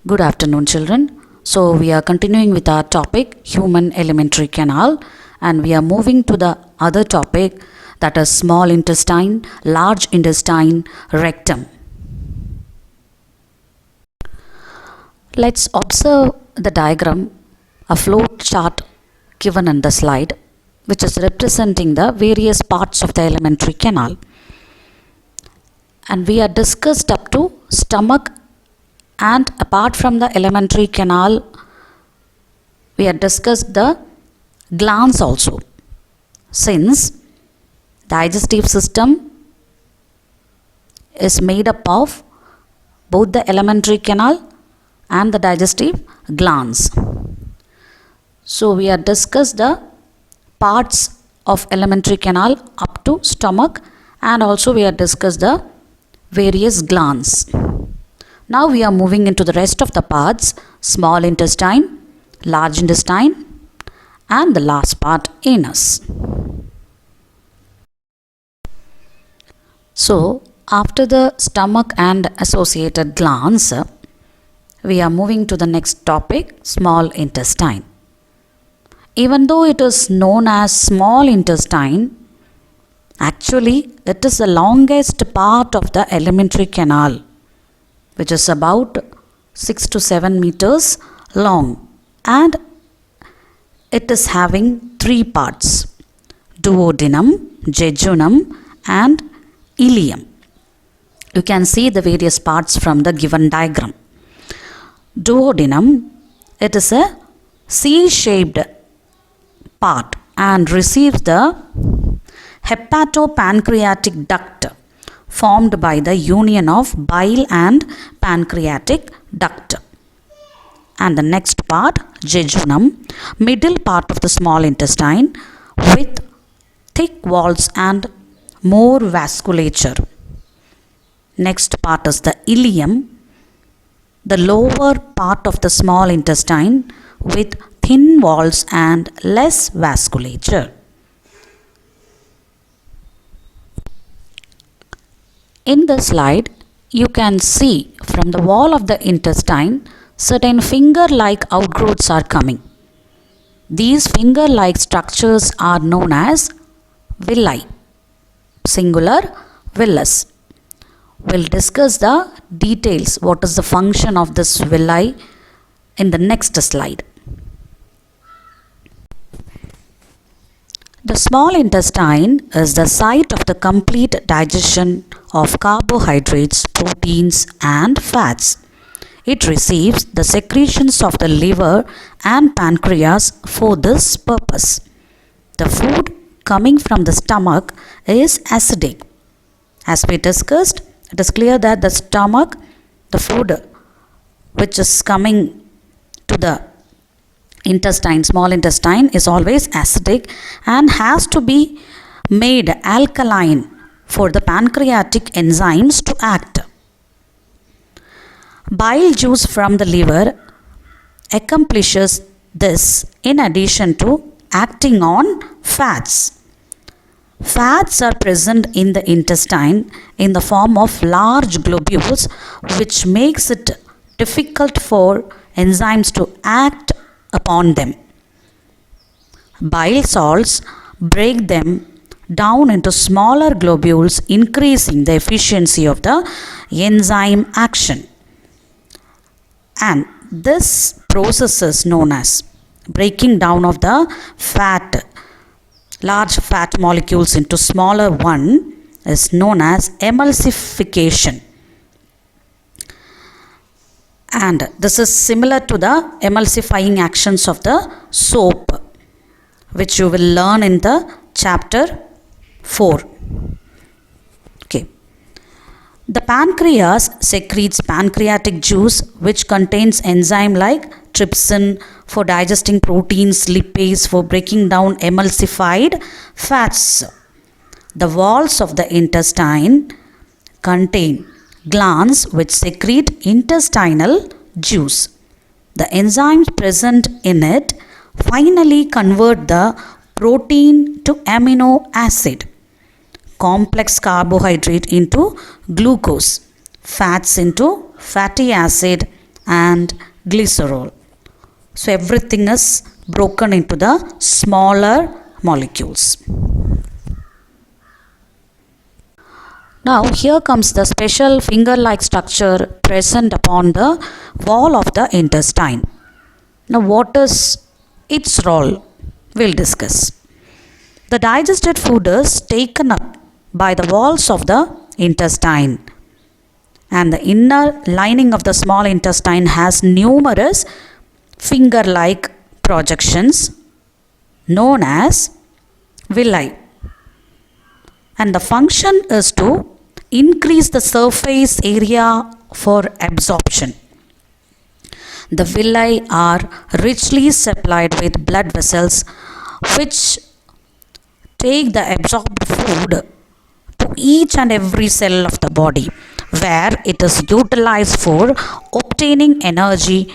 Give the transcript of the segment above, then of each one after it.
Good afternoon, children. So, we are continuing with our topic human alimentary canal, and we are moving to the other topic, that is small intestine, large intestine, rectum. Let's observe the diagram, a flow chart given in the slide, which is representing the various parts of the alimentary canal. And we are discussed up to stomach, and apart from the alimentary canal, we have discussed the glands also. Since digestive system is made up of both the alimentary canal and the digestive glands. So we have discussed the parts of alimentary canal up to stomach, and also we have discussed the various glands. Now we are moving into the rest of the parts, small intestine, large intestine, and the last part, anus. So after the stomach and associated glands, we are moving to the next topic, small intestine. Even though it is known as small intestine, actually it is the longest part of the alimentary canal, which is about 6 to 7 meters long, and it is having three parts: duodenum, jejunum, and ileum. You can see the various parts from the given diagram. Duodenum, it is a C-shaped part and receives the hepatopancreatic duct formed by the union of bile and pancreatic duct. And the next part, jejunum, middle part of the small intestine with thick walls and more vasculature. Next part is the ileum, the lower part of the small intestine with thin walls and less vasculature. In the slide, you can see from the wall of the intestine, certain finger-like outgrowths are coming. These finger-like structures are known as villi, singular villus. We'll discuss the details, what is the function of this villi, in the next slide. The small intestine is the site of the complete digestion of carbohydrates, proteins, and fats. It receives the secretions of the liver and pancreas for this purpose. The food coming from the stomach is acidic. As we discussed, it is clear that the stomach, the food which is coming to the intestine, small intestine, is always acidic and has to be made alkaline for the pancreatic enzymes to act. Bile juice from the liver accomplishes this in addition to acting on fats. Fats are present in the intestine in the form of large globules, which makes it difficult for enzymes to act upon them. Bile salts break them down into smaller globules, increasing the efficiency of the enzyme action. And this process is known as breaking down of the large fat molecules into smaller one is known as emulsification. And this is similar to the emulsifying actions of the soap, which you will learn in the chapter 4. Okay. The pancreas secretes pancreatic juice, which contains enzyme like trypsin for digesting proteins, lipase for breaking down emulsified fats. The walls of the intestine contain glands which secrete intestinal juice. The enzymes present in it finally convert the protein to amino acid, complex carbohydrate into glucose, fats into fatty acid, and glycerol. So everything is broken into the smaller molecules. Now here comes the special finger-like structure present upon the wall of the intestine. Now what is its role? We'll discuss. The digested food is taken up by the walls of the intestine, and the inner lining of the small intestine has numerous finger-like projections known as villi, and the function is to increase the surface area for absorption. The villi are richly supplied with blood vessels which take the absorbed food to each and every cell of the body, where it is utilized for obtaining energy,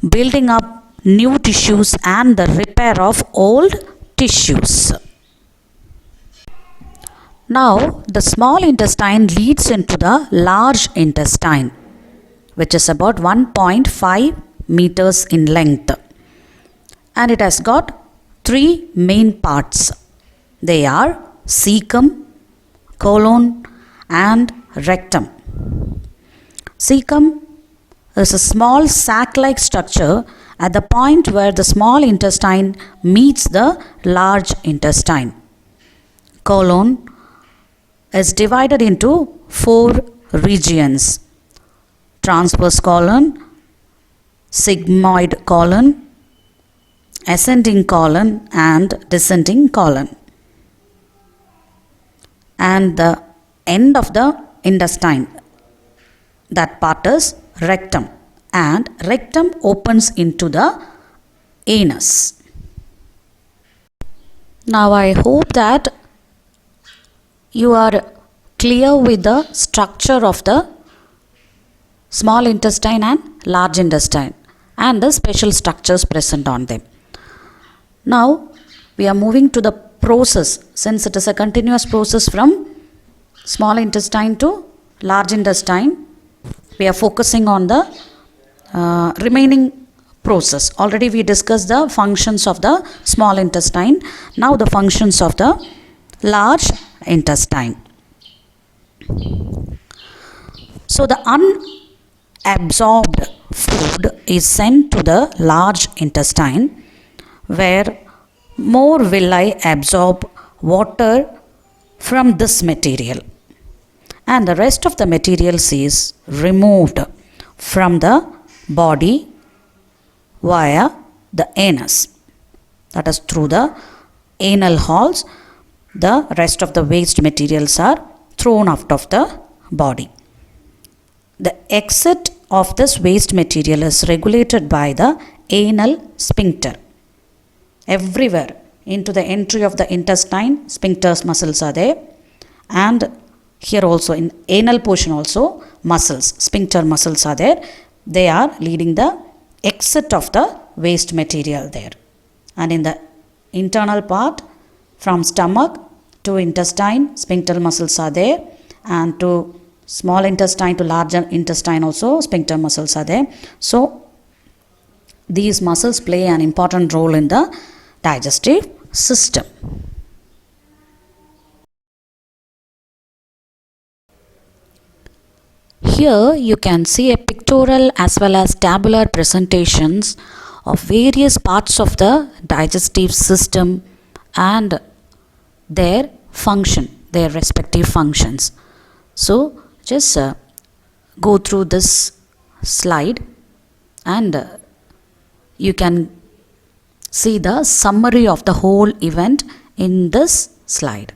building up new tissues, and the repair of old tissues. Now, the small intestine leads into the large intestine, which is about 1.5 meters in length, and it has got three main parts. They are cecum, colon, and rectum. Cecum is a small sac-like structure at the point where the small intestine meets the large intestine. Colon is divided into four regions: transverse colon, sigmoid colon, ascending colon, and descending colon. And the end of the intestine, that part is rectum, and rectum opens into the anus. Now I hope that you are clear with the structure of the small intestine and large intestine and the special structures present on them. Now we are moving to the process, since it is a continuous process from small intestine to large intestine. We are focusing on the remaining process. Already we discussed the functions of the small intestine. Now the functions of the large intestine. So the unabsorbed food is sent to the large intestine, where more villi absorb water from this material, and the rest of the materials is removed from the body via the anus, that is through the anal holes. The rest of the waste materials are thrown out of the body. The exit of this waste material is regulated by the anal sphincter. Everywhere into the entry of the intestine, sphincters muscles are there, and here also in anal portion also muscles, sphincter muscles are there. They are leading the exit of the waste material there. And in the internal part, from stomach to intestine, sphincter muscles are there, and to small intestine to larger intestine also sphincter muscles are there. So these muscles play an important role in the digestive system. Here you can see a pictorial as well as tabular presentations of various parts of the digestive system and their function, their respective functions. So just go through this slide and you can see the summary of the whole event in this slide.